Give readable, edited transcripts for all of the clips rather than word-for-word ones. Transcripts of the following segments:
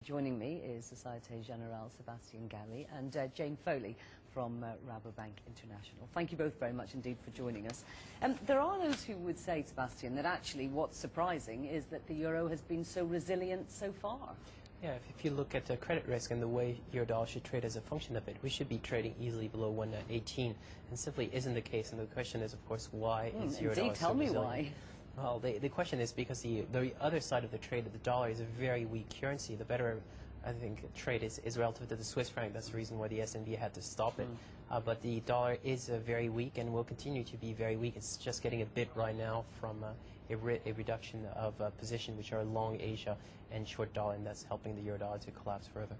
Joining me is Societe Generale Sebastien Galy and Jane Foley from Rabobank International. Thank you both very much indeed for joining us. There are those who would say, Sebastien, that actually what's surprising is that the euro has been so resilient so far. Yeah, if you look at the credit risk and the way euro-dollar should trade as a function of it, we should be trading easily below 118, and simply isn't the case. And the question is, of course, why is euro-dollar so resilient? Tell me why. Well, the question is because the other side of the trade, the dollar, is a very weak currency. The better, I think, trade is relative to the Swiss franc. That's the reason why the S&B had to stop it. But the dollar is very weak and will continue to be very weak. It's just getting a bit right now from a reduction of position, which are long Asia and short dollar, and that's helping the euro dollar to collapse further.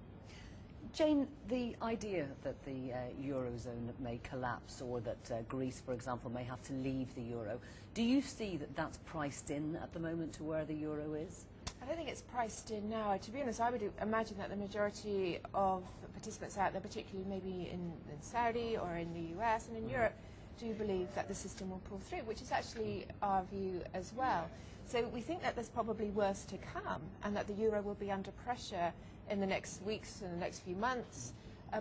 Jane, the idea that the Eurozone may collapse or that Greece, for example, may have to leave the euro, do you see that that's priced in at the moment to where the euro is? I don't think it's priced in now. To be honest, I would imagine that the majority of participants out there, particularly maybe in Saudi or in the US and in Europe, do believe that the system will pull through, which is actually our view as well. So we think that there's probably worse to come and that the euro will be under pressure in the next weeks and the next few months,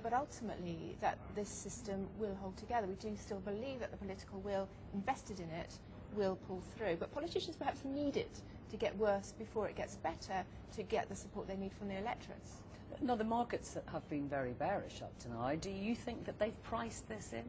but ultimately that this system will hold together. We do still believe that the political will invested in it will pull through, but politicians perhaps need it to get worse before it gets better to get the support they need from their electorates. No, the markets have been very bearish up to now. Do you think that they've priced this in,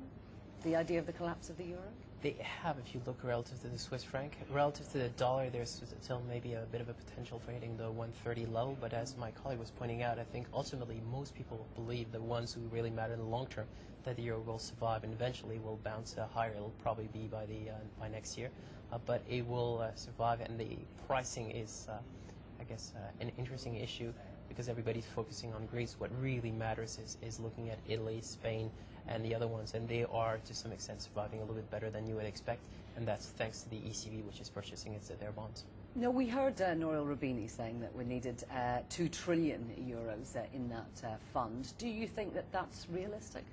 the idea of the collapse of the euro? They have, if you look relative to the Swiss franc. Relative to the dollar, there's still maybe a bit of a potential for hitting the 130 level, but as my colleague was pointing out, I think ultimately most people believe, the ones who really matter in the long term, that the euro will survive and eventually will bounce higher. It'll probably be by next year, but it will survive, and the pricing is, I guess, an interesting issue because everybody's focusing on Greece. What really matters is looking at Italy, Spain, and the other ones, and they are to some extent surviving a little bit better than you would expect, and that's thanks to the ECB, which is purchasing their bonds. No, we heard Nouriel Roubini saying that we needed 2 trillion euros in that fund. Do you think that that's realistic?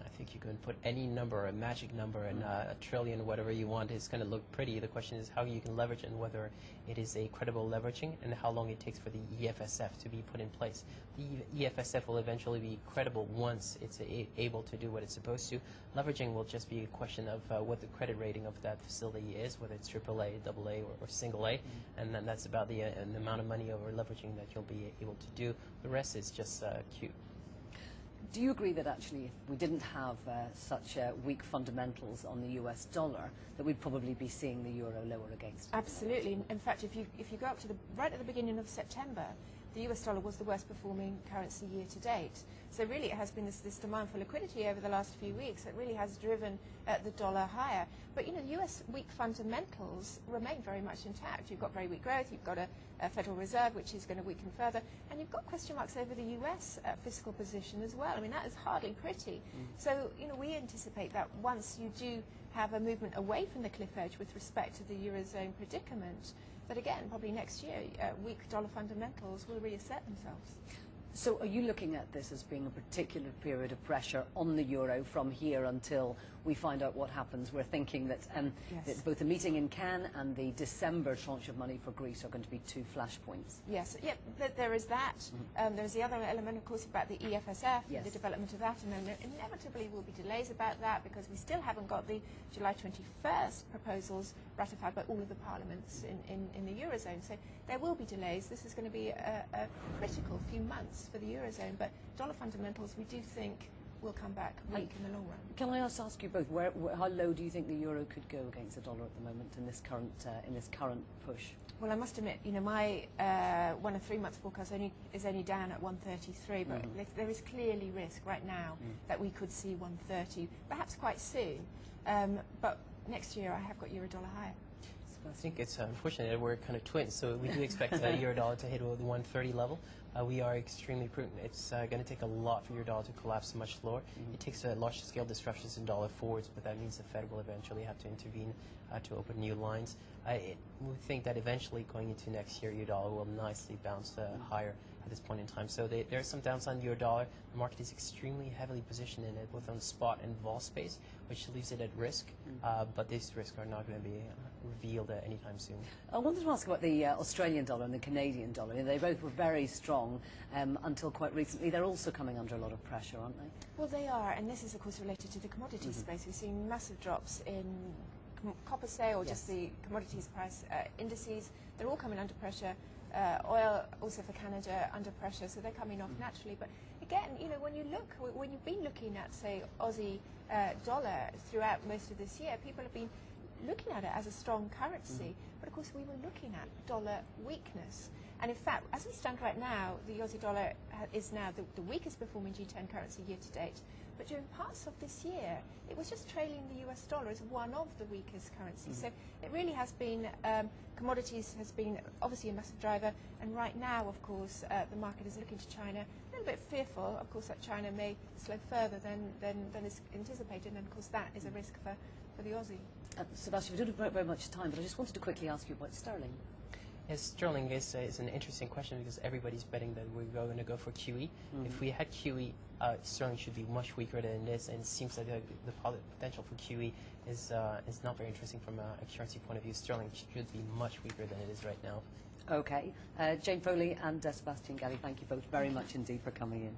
I think you can put any number, a magic number, and a trillion, whatever you want. It's going to look pretty. The question is how you can leverage it and whether it is a credible leveraging and how long it takes for the EFSF to be put in place. The EFSF will eventually be credible once it's able to do what it's supposed to. Leveraging will just be a question of what the credit rating of that facility is, whether it's AAA, AA, or single A, and then that's about the amount of money over leveraging that you'll be able to do. The rest is just cute. Do you agree that actually if we didn't have such weak fundamentals on the US dollar, that we'd probably be seeing the euro lower against? Absolutely. In fact, if you go up to right at the beginning of September, the US dollar was the worst performing currency year to date. So really it has been this demand for liquidity over the last few weeks that really has driven the dollar higher. But the US weak fundamentals remain very much intact. You've got very weak growth, you've got a Federal Reserve which is going to weaken further, and you've got question marks over the US fiscal position as well. I mean, that is hardly pretty. So we anticipate that once you do have a movement away from the cliff edge with respect to the Eurozone predicament, that again, probably next year, weak dollar fundamentals will reassert themselves. So are you looking at this as being a particular period of pressure on the euro from here until we find out what happens? We're thinking that, that both the meeting in Cannes and the December tranche of money for Greece are going to be 2 flashpoints. Yes, there is that. There's the other element, of course, about the EFSF, the development of that, and then there inevitably will be delays about that because we still haven't got the July 21st proposals ratified by all of the parliaments in the Eurozone. So there will be delays. This is going to be a critical few months for the Eurozone, but dollar fundamentals we do think will come back weak in the long run. Can I ask you both, how low do you think the euro could go against the dollar at the moment in this current push? Well, I must admit, my 1 and 3 month forecast is only down at 133, but there is clearly risk right now that we could see 130, perhaps quite soon. But next year I have got euro dollar higher. I think it's unfortunate that we're kind of twins, so we do expect euro dollar to hit the 130 level. We are extremely prudent. It's going to take a lot for euro dollar to collapse much lower. It takes large-scale disruptions in dollar forwards, but that means the Fed will eventually have to intervene to open new lines. We think that eventually going into next year, euro dollar will nicely bounce higher at this point in time. So there's some downside in your dollar. The market is extremely heavily positioned in it, both on spot and vol space, which leaves it at risk. But these risks are not going to be revealed anytime soon. I wanted to ask about the Australian dollar and the Canadian dollar. They both were very strong until quite recently. They're also coming under a lot of pressure, aren't they? Well, they are, and this is, of course, related to the commodity space. We've seen massive drops in copper, say, or just the commodities price indices. They're all coming under pressure. Oil, also for Canada, under pressure, so they're coming off naturally. But again, when you've been looking at, say, Aussie dollar throughout most of this year, people have been looking at it as a strong currency. But of course, we were looking at dollar weakness. And in fact, as we stand right now, the Aussie dollar is now the weakest performing G10 currency year to date. But during parts of this year, it was just trailing the US dollar as one of the weakest currencies. So it really has been, commodities has been obviously a massive driver. And right now, of course, the market is looking to China, a little bit fearful, of course, that China may slow further than is anticipated. And of course, that is a risk for the Aussie. Sebastien, we don't have very much time, but I just wanted to quickly ask you about sterling. Yes, sterling is an interesting question because everybody's betting that we're going to go for QE. If we had QE, sterling should be much weaker than it is, and it seems like the potential for QE is not very interesting from a currency point of view. Sterling should be much weaker than it is right now. Okay. Jane Foley and Sebastien Galy, thank you both very much indeed for coming in.